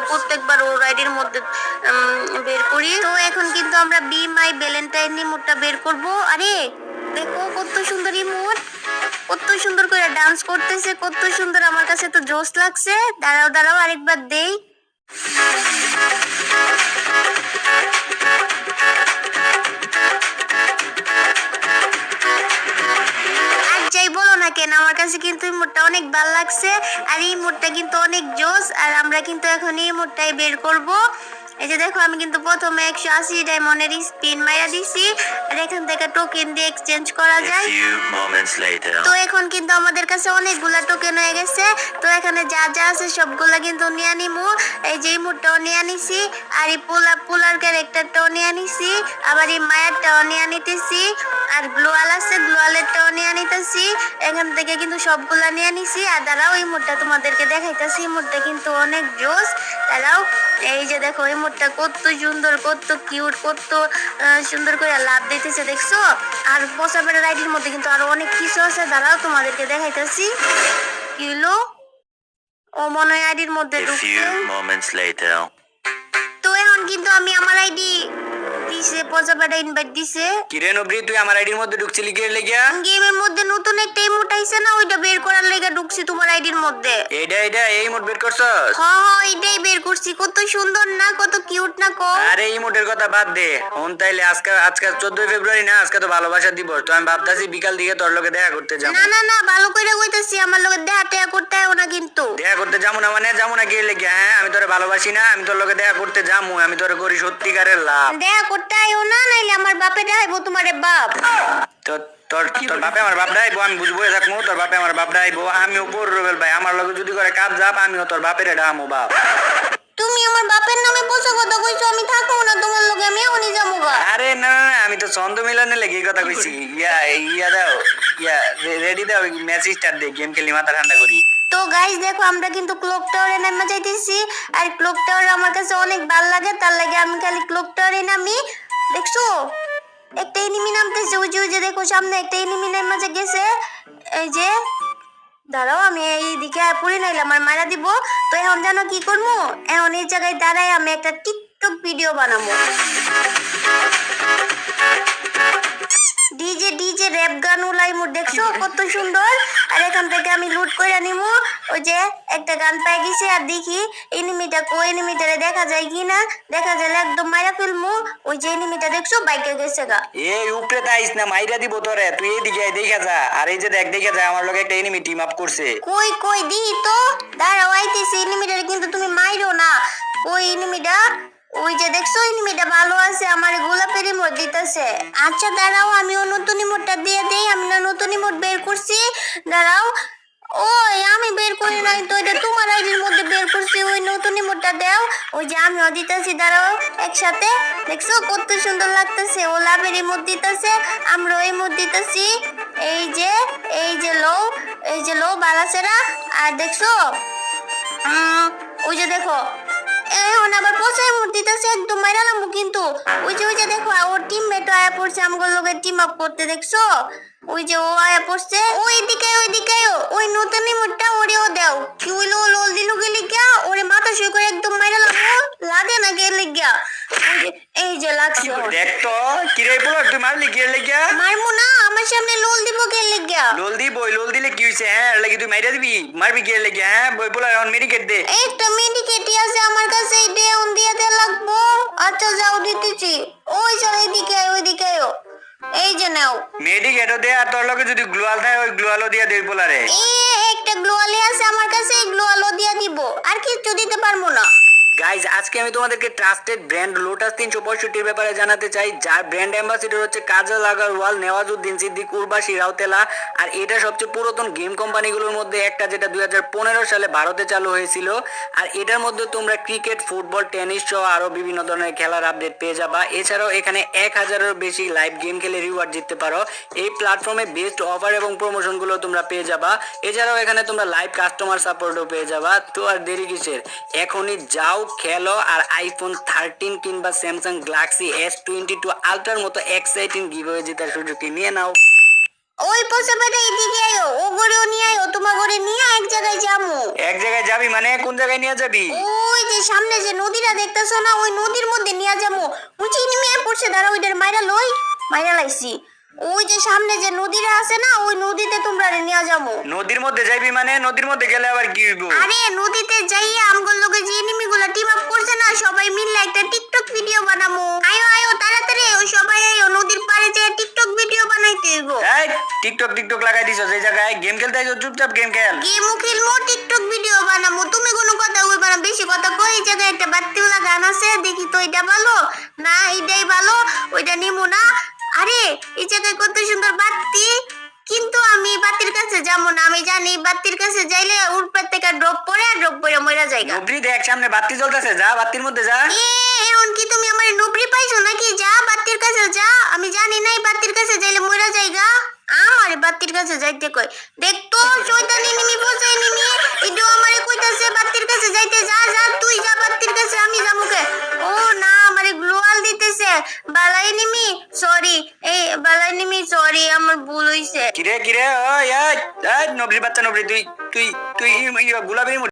প্রত্যেকবার ওর আইডির মধ্যে বের করি। তো এখন কিন্তু আমরা বি মাই ভ্যালেন্টাইন ইমোটটা বের করব। আরে দেখো কত সুন্দর ইমোট, কত সুন্দর করে ডান্স করতেছে, কত সুন্দর, আমার কাছে তো জোশ লাগছে। দাঁড়াও দাঁড়াও আরেকবার দেই। আর যাই বলো না কেন, আমার কাছে কিন্তু এই মোডটা অনেক ভালো লাগছে। আর এই মোডটা কিন্তু অনেক জোস। আর আমরা কিন্তু এখন এই মোডটাই বের করব। এই যে দেখো আমি কিন্তু প্রথমে 180 ডায়মন্ডের স্পিন মাইরা দিছি। আর এখান থেকে টোকেন দিয়ে এক্সচেঞ্জ করা যায়। তো এখন কিন্তু আমাদের কাছে অনেকগুলা টোকেন হয়ে গেছে। তো এখানে যা যা আছে সবগুলা কিন্তু নিয়ে নিমু। এই যে এই মোডটাও নিয়ে নিছি, আর এই পোলার ক্যারেক্টারটাও নিয়ে নিছি, আবার এই মায়ারটাও নিয়ে নিতেছি, আর গ্লোয়াল আছে গ্লোয়ালেরটাও নিয়ে নিতেছি। এখান থেকে কিন্তু সবগুলা নিয়ে নিছি। আর দাঁড়াও এই মোডটা তোমাদেরকে দেখাইতেছি। এই মোডটা কিন্তু অনেক জোস। দাঁড়াও, এই যে দেখো এই মোডটা কত সুন্দর, কত কিউট, কত সুন্দর করে লাভ দিতেছে দেখছো। আর পচাবের রাইডির মধ্যে কিন্তু আরো অনেক কিছু আছে। দাঁড়াও তোমাদেরকে দেখাইতেছি। কি হলো? ও মনে হয় আইডির মধ্যে ঢুকছে। তো এখন কিন্তু আমি আমার আইডি দিছে, পচাবেটা ইনভাইট দিছে। কিরে নবরি, তুই আমার আইডির মধ্যে ঢুকছিলি কি লেগিয়া? গেমের মধ্যে নতুন একটা ইমোট আইছে না, ওইটা বের করার লাগা ঢুকছি তোমার আইডির মধ্যে। এইটা এই মোড বের করছস? হ্যাঁ এটাই বের করছি। কত সুন্দর না, কত কিউট না কো। আরে এই মোডের কথা বাদ দে। হন তাইলে আজকে 14 ফেব্রুয়ারি না, আজকে তো ভালোবাসা দিবস। তো আমি ভাবতাছি বিকাল দিকে তোর লগে দেখা করতে যাব। না ভালো কইরা কইতাছি, আমার লগে দেখা টেয়া করতে হয় না কিন্তু। দেখা করতে যাবো না মানে যাবো না কি লেগে? হ্যাঁ আমি তোরে ভালোবাসি না, আমি তোর লগে দেখা করতে যাবো। আমি তোরে করি সত্যিকারের লাভ। দেখা করতে আইও না, নাইলে আমার বাপে দেখাইবো তোমারে বাপ। তো তোর বাপে আমার বাপ ডাইবো, আমি বুঝবো থাকবো। তোর বাপে আমার বাপ ডাইবো, আমিও পর রবেল ভাই। আমার লগে যদি করে কাজ যাপ, আমিও তোর বাপের ডামো বাপ। তুমি আমার বাপের নামে পচা কথা কইছো, আমি থাকবো না তোমার লগে, আমি এখনই যাবো গা। আরে না আমি তো ছন্দ মিলানে লেগে এই কথা কইছি। ইয়া দাও, রেডি দাও, ম্যাচ স্টার্ট দে, গেম খেলি, মাথা ঠান্ডা করি। তো গাইস দেখো আমরা কিন্তু ক্লক টাওয়ারে নামা যাইতেছি। আর ক্লক টাওয়ার আমার কাছে অনেক ভালো লাগে, তার লাগে আমি খালি ক্লক টাওয়ারে নামি। দেখছো একটা এনিমি নামতেছে, ওই যে দেখো সামনে একটা এনিমি নামা গেছে। এই যে দাঁড়াও, আমি এইদিকে পড়ে নাইলে আমার মারা দিব। তো এখন জানো কি করবো? এখন এই জায়গায় দাঁড়াই আমি একটা টিকটক ভিডিও বানাবো। ডিজে র‍্যাপ গান উলাই মোড দেখছো কত সুন্দর। আর এখান থেকে আমি লুট করে নিমু। ওই যে একটা গান পাই গেছি। আর দেখি এনিমিটারে দেখা যায় কি না। দেখা গেলে একদম মাইরা ফেলমু। ওই যে এনিমিটা দেখছো বাইকে গেছে গা। এই উপরে তাইস না, মাইরা দিব তোরে। তুই এইদিকে দেখা যা। আর এই যে দেখা যা আমার লগে একটা এনিমি টিম আপ করছে। কই দিহি তো। দাঁড়াও আইতেছি। এনিমিটারে কিন্তু তুমি মাইরো না। কই এনিমিটা? ওই যে দেখছো এনিমিটা ভালো আছে, আমার গোলাপের ইমোট দিতেছে। আচ্ছা দাঁড়াও, আমিও নতুন ইমোটটা দিয়ে দেই। আমি না নতুন ইমোট বের করছি। দাঁড়াও, ওই আমি বের করি নাই তো, এটা তোমার আইডির মধ্যে বের করছি। ওই নতুন ইমোটটা দাও। ওই যে আমিও দিতেছি, দাঁড়াও একসাথে। দেখছো কত সুন্দর লাগতেছে। ও লাভের ইমোট দিতেছে, আমরাও ইমোট দিতেছি। এই যে লো বালাসেরা। আর দেখছো ওই যে দেখো এখন আবার পচাই মোট দিতেছে, একদম মাইরালাম কিন্তু। ওই যে দেখো ওর টিমমেট আয়া পড়ছে আমগুলো লোকের টিম আপ করতে, দেখছো? ওই যে ও আয়া পড়ছে। ওইদিকে ওই নতুন ইমোটটা ওরেও দাও। কি হইলো? লোল দিলু গেলি গিয়া ওরে মাথা শুয়ে করে একদম মাইরালাম। লাগে না গেলে গিয়া। এই যে লাগছে। দেখ তো কিরে বল, তুই মারলি কি লেগিয়া? মারমু না, আমার সামনে লোল দিব গেলে গিয়া। লোল দিলে কি হইছে? হ্যাঁ লাগি তুই মাইরা দিবি, মারবি কি লেগিয়া? হ্যাঁ বই বল, এখন মেডিকেট দে। একটা মেডিকেটই আছে আমার কাছে, এটা অন দিয়ে লাগবো। আচ্ছা যাও দিতেছি। ওই চল ওইদিকে এই যে নাও মেডিকেটও দে। আর তোর লগে যদি গ্লোয়াল থাকে ওই গ্লোয়ালও দিয়া দেই বলারে। একটা গ্লোয়ালে আছে আমার কাছে, এই গ্লোয়ালও দিয়া দিব। আর কিছু দিতে পারবো না। গাইজ আজকে আমি তোমাদেরকে ট্রাস্টেড ব্র্যান্ড লোটাস 365 ব্যাপারে জানাতে চাই, যার ব্র্যান্ড অ্যাম্বাসিডর হচ্ছে কাজল আগারওয়াল, নেওয়াজউদ্দিন সিদ্দিক, উর্বাশী রাউতেলা। আর এটা সবচেয়ে পুরাতন গেম কোম্পানিগুলোর মধ্যে একটা, যেটা 2015 সালে ভারতে চালু হয়েছিল। আর এটার মধ্যে তোমরা ক্রিকেট, ফুটবল, টেনিস সহ আরো বিভিন্ন ধরনের খেলার আপডেট পেয়ে যাবা। এছাড়াও এখানে 1000-এরও বেশি লাইভ গেম খেলে রিওয়ার্ড জিততে পারো। এই প্ল্যাটফর্মে বেস্ট অফার এবং প্রমোশন গুলো তোমরা পেয়ে যাবা। এছাড়াও এখানে তোমরা লাইভ কাস্টমার সাপোর্টও পেয়ে যাবা। তো আর দেরি কিসের, এখনই যাও খেলো। আর আইফোন 13 কিংবা স্যামসাং গ্যালাক্সি S22 আলট্রার মতো এক্সাইটিং গিভওয়ে জেতার সুযোগটি নিয়ে নাও। ওই পচা বেটা এদিকে আয়ো, ও গরেও নিয়ে আয়ো, তোমার ঘরে নিয়ে এক জায়গায় যাবো। এক জায়গায় যাবি মানে কোন জায়গায় নিয়ে যাবি? ওই যে সামনে যে নদীটা দেখতেছো না, ওই নদীর মধ্যে নিয়ে যাবো। উঁচি নেমে পড়ছে, দাঁড়া ওইটার মাইরা লাইছি। ওই যে সামনে যে নদীটা আছে না, ওই নদীতে তোমরা নিয়ে যাবো। নদীর মধ্যে যাইবি মানে নদীর মধ্যে গেলে আবার কি হইব? আরে নদীতে যাইয়া আমগো লগে যে এনিমিগুলা টিম আপ করছে না, সবাই মিলে একটা টিকটক ভিডিও বানাবো। আয়ো আয়ো তাড়াতাড়ি, ওই সবাই আয়ো, নদীর পাড়ে যে টিকটক ভিডিও বানাইতে হইব। এই টিকটক লাগাই দিছ এই জায়গায়, গেম খেলতে আইছো, চুপচাপ গেম খেল। গেমও খেলবো, টিকটক ভিডিও বানাবো। তুমি কোনো কথা কইবা না, বেশি কথা কই। এই জায়গায় একটা বাত্তিওয়ালা গান আছে, দেখি তো এটা ভালো না এটাই ভালো, ওইটা নিমু না। আরে এই জায়গায় কত সুন্দর বাত্তি, কিন্তু আমি বাত্তির কাছে যাবো না। আমি জানি বাত্তির কাছে যাইলে উপর থেকে ড্রপ পড়ে মরে যায়গা। নবরি দেখ সামনে বাতি জ্বলতেছে, যা বাতির মধ্যে যা। এখন কি তুমি আমার নবরি পাইছো নাকি? যা বাত্তির কাছে যা, আমি জানি না এই বাত্তির কাছে যাইলে মরে যাইগা। আমার বাত্তির কাছে যাইতে কই, দেখতো শয়তানি নিমি বসে নিমি, ইডো আমারে কইতাছে বাত্তির কাছে যাইতে। যা যা তুই যা বাত্তির কাছে, আমি যামুকে। ও না, আমারে গ্লোয়াল দিতেছে। বালাই নিমি সরি, এই বালাই নিমি সরি, আমার ভুল হইছে। কিরে ওই এই নবরির বাচ্চা নবরি, তুই তুই তুই গোলাপি